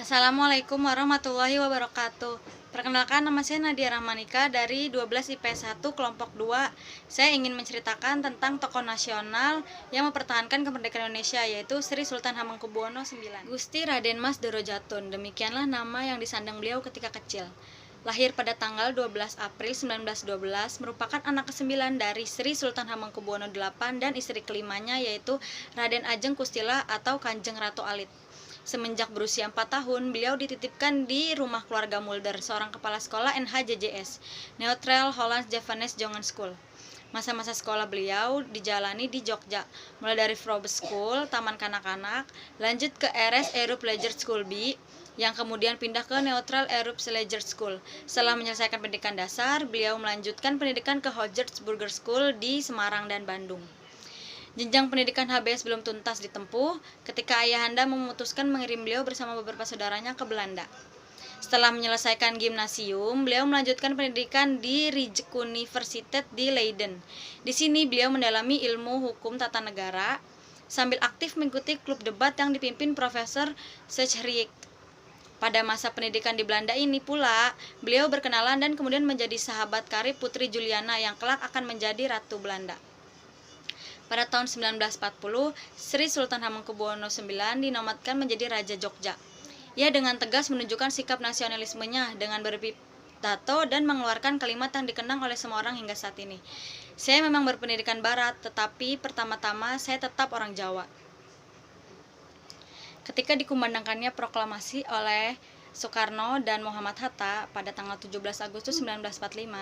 Assalamualaikum warahmatullahi wabarakatuh. Perkenalkan, nama saya Nadia Rahmanika dari 12 IPS 1 kelompok 2. Saya ingin menceritakan tentang tokoh nasional yang mempertahankan kemerdekaan Indonesia, yaitu Sri Sultan Hamengkubuwono IX. Gusti Raden Mas Doro Jatun, demikianlah nama yang disandang beliau ketika kecil. Lahir pada tanggal 12 April 1912, merupakan anak ke-9 dari Sri Sultan Hamengkubuwono VIII dan istri kelimanya, yaitu Raden Ajeng Kustila atau Kanjeng Ratu Alit. Semenjak berusia 4 tahun, beliau dititipkan di rumah keluarga Mulder, seorang kepala sekolah NHJJS, Neutral Hollands Javanese Jongen School. Masa-masa sekolah beliau dijalani di Jogja, mulai dari Frobes School, taman kanak-kanak, lanjut ke RS Erup Leger School B, yang kemudian pindah ke Neutral Erup Leger School. Setelah menyelesaikan pendidikan dasar, beliau melanjutkan pendidikan ke Hoggersburger School di Semarang dan Bandung. Jenjang pendidikan HBS belum tuntas ditempuh ketika ayahanda memutuskan mengirim beliau bersama beberapa saudaranya ke Belanda. Setelah menyelesaikan gimnasium, beliau melanjutkan pendidikan di Rijksuniversiteit di Leiden. Di sini beliau mendalami ilmu hukum tata negara sambil aktif mengikuti klub debat yang dipimpin Profesor Schriek. Pada masa pendidikan di Belanda ini pula, beliau berkenalan dan kemudian menjadi sahabat karib Putri Juliana yang kelak akan menjadi Ratu Belanda. Pada tahun 1940, Sri Sultan Hamengkubuwono IX dinobatkan menjadi Raja Jogja. Ia dengan tegas menunjukkan sikap nasionalismenya dengan berpidato dan mengeluarkan kalimat yang dikenang oleh semua orang hingga saat ini. Saya memang berpendidikan barat, tetapi pertama-tama saya tetap orang Jawa. Ketika dikumandangkannya proklamasi oleh Soekarno dan Muhammad Hatta pada tanggal 17 Agustus 1945,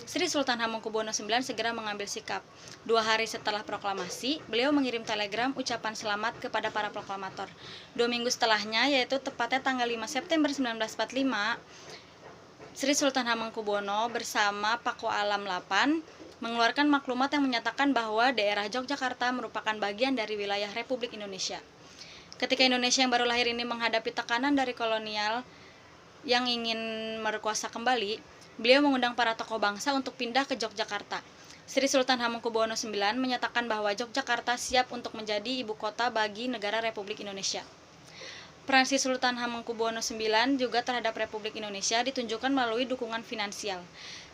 Sri Sultan Hamengkubuwono IX segera mengambil sikap. 2 hari setelah proklamasi, beliau mengirim telegram ucapan selamat kepada para proklamator. 2 minggu setelahnya, yaitu tepatnya tanggal 5 September 1945, Sri Sultan Hamengkubuwono bersama Paku Alam 8 mengeluarkan maklumat yang menyatakan bahwa daerah Yogyakarta merupakan bagian dari wilayah Republik Indonesia. Ketika Indonesia yang baru lahir ini menghadapi tekanan dari kolonial yang ingin berkuasa kembali, beliau mengundang para tokoh bangsa untuk pindah ke Yogyakarta. Sri Sultan Hamengkubuwono IX menyatakan bahwa Yogyakarta siap untuk menjadi ibu kota bagi negara Republik Indonesia. Peran Sri Sultan Hamengkubuwono IX juga terhadap Republik Indonesia ditunjukkan melalui dukungan finansial.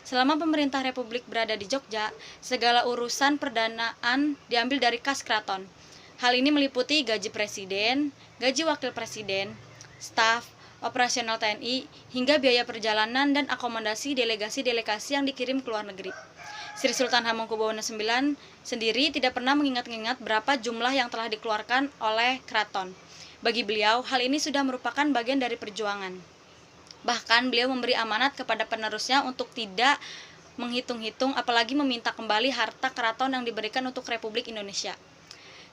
Selama pemerintah Republik berada di Jogja, segala urusan perdanaan diambil dari kas keraton. Hal ini meliputi gaji presiden, gaji wakil presiden, staf, operasional TNI, hingga biaya perjalanan dan akomodasi delegasi-delegasi yang dikirim ke luar negeri. Sri Sultan Hamengkubuwono IX sendiri tidak pernah mengingat-ingat berapa jumlah yang telah dikeluarkan oleh keraton. Bagi beliau, hal ini sudah merupakan bagian dari perjuangan. Bahkan beliau memberi amanat kepada penerusnya untuk tidak menghitung-hitung apalagi meminta kembali harta keraton yang diberikan untuk Republik Indonesia.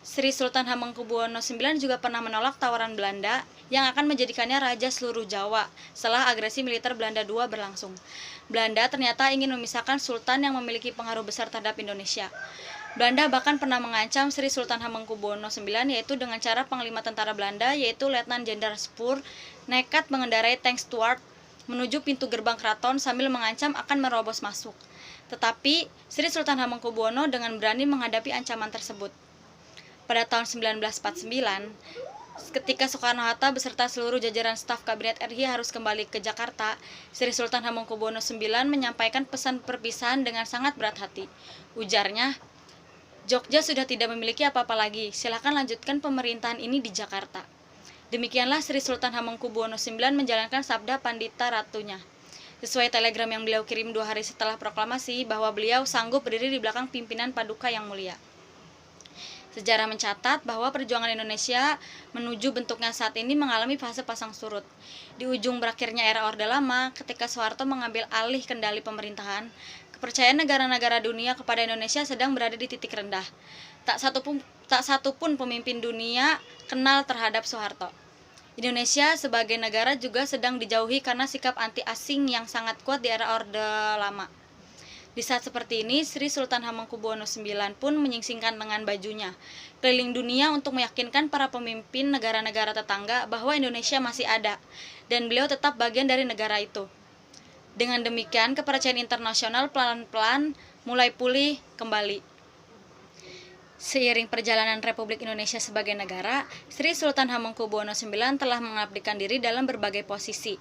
Sri Sultan Hamengkubuwono IX juga pernah menolak tawaran Belanda yang akan menjadikannya raja seluruh Jawa setelah agresi militer Belanda II berlangsung. Belanda ternyata ingin memisahkan sultan yang memiliki pengaruh besar terhadap Indonesia. Belanda bahkan pernah mengancam Sri Sultan Hamengkubuwono IX yaitu dengan cara panglima tentara Belanda yaitu Letnan Jenderal Spoor nekat mengendarai tank Stuart menuju pintu gerbang keraton sambil mengancam akan merobos masuk. Tetapi Sri Sultan Hamengkubuwono dengan berani menghadapi ancaman tersebut. Pada tahun 1949, ketika Soekarno-Hatta beserta seluruh jajaran staf kabinet RI harus kembali ke Jakarta, Sri Sultan Hamengkubuwono IX menyampaikan pesan perpisahan dengan sangat berat hati. Ujarnya, Jogja sudah tidak memiliki apa-apa lagi, silakan lanjutkan pemerintahan ini di Jakarta. Demikianlah Sri Sultan Hamengkubuwono IX menjalankan sabda Pandita Ratunya. Sesuai telegram yang beliau kirim 2 hari setelah proklamasi bahwa beliau sanggup berdiri di belakang pimpinan Paduka yang mulia. Sejarah mencatat bahwa perjuangan Indonesia menuju bentuknya saat ini mengalami fase pasang surut. Di ujung berakhirnya era Orde Lama, ketika Soeharto mengambil alih kendali pemerintahan, kepercayaan negara-negara dunia kepada Indonesia sedang berada di titik rendah. Tak satu pun pemimpin dunia kenal terhadap Soeharto. Indonesia sebagai negara juga sedang dijauhi karena sikap anti asing yang sangat kuat di era Orde Lama. Di saat seperti ini, Sri Sultan Hamengkubuwono IX pun menyingsingkan lengan bajunya, keliling dunia untuk meyakinkan para pemimpin negara-negara tetangga bahwa Indonesia masih ada, dan beliau tetap bagian dari negara itu. Dengan demikian, kepercayaan internasional pelan-pelan mulai pulih kembali. Seiring perjalanan Republik Indonesia sebagai negara, Sri Sultan Hamengkubuwono IX telah mengabdikan diri dalam berbagai posisi.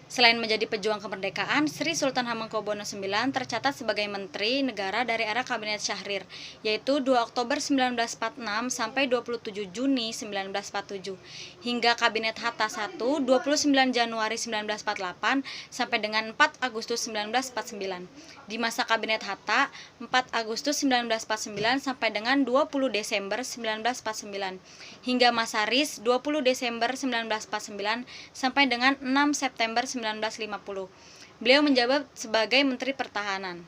Selain menjadi pejuang kemerdekaan, Sri Sultan Hamengkubuwono IX tercatat sebagai Menteri Negara dari era Kabinet Syahrir, yaitu 2 Oktober 1946 sampai 27 Juni 1947, hingga Kabinet Hatta I 29 Januari 1948 sampai dengan 4 Agustus 1949. Di masa Kabinet Hatta, 4 Agustus 1949 sampai dengan 20 Desember 1949, hingga masa RIS 20 Desember 1949 sampai dengan 6 September 1950. Beliau menjabat sebagai Menteri Pertahanan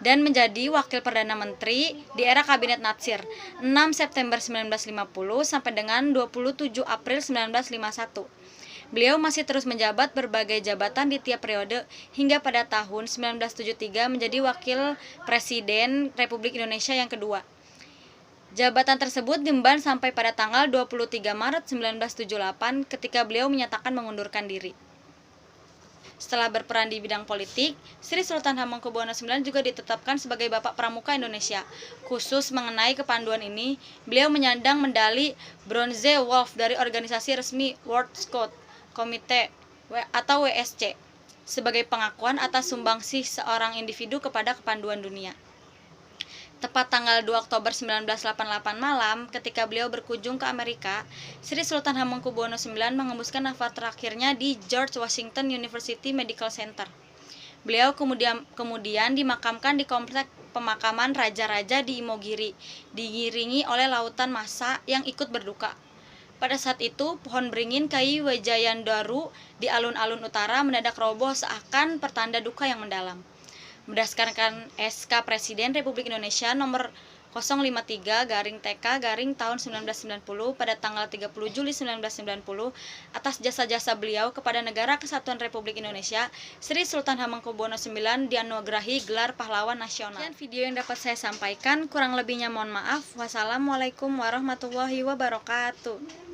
dan menjadi Wakil Perdana Menteri di era Kabinet Natsir 6 September 1950 sampai dengan 27 April 1951. Beliau masih terus menjabat berbagai jabatan di tiap periode hingga pada tahun 1973 menjadi Wakil Presiden Republik Indonesia yang kedua. Jabatan tersebut diemban sampai pada tanggal 23 Maret 1978 ketika beliau menyatakan mengundurkan diri. Setelah berperan di bidang politik, Sri Sultan Hamengkubuwono IX juga ditetapkan sebagai Bapak Pramuka Indonesia. Khusus mengenai kepanduan ini, beliau menyandang medali Bronze Wolf dari organisasi resmi World Scout Committee atau WSC sebagai pengakuan atas sumbangsih seorang individu kepada kepanduan dunia. Tepat tanggal 2 Oktober 1988 malam, ketika beliau berkunjung ke Amerika, Sri Sultan Hamengkubuwono IX mengembuskan nafas terakhirnya di George Washington University Medical Center. Beliau kemudian dimakamkan di kompleks pemakaman raja-raja di Imogiri, diiringi oleh lautan massa yang ikut berduka. Pada saat itu, pohon beringin kayu Wijayandaru di alun-alun utara mendadak roboh seakan pertanda duka yang mendalam. Berdasarkan SK Presiden Republik Indonesia nomor 053/TK tahun 1990 pada tanggal 30 Juli 1990 atas jasa-jasa beliau kepada Negara Kesatuan Republik Indonesia, Sri Sultan Hamengkubuwono IX dianugerahi gelar pahlawan nasional. Sekian video yang dapat saya sampaikan, kurang lebihnya mohon maaf. Wassalamualaikum warahmatullahi wabarakatuh.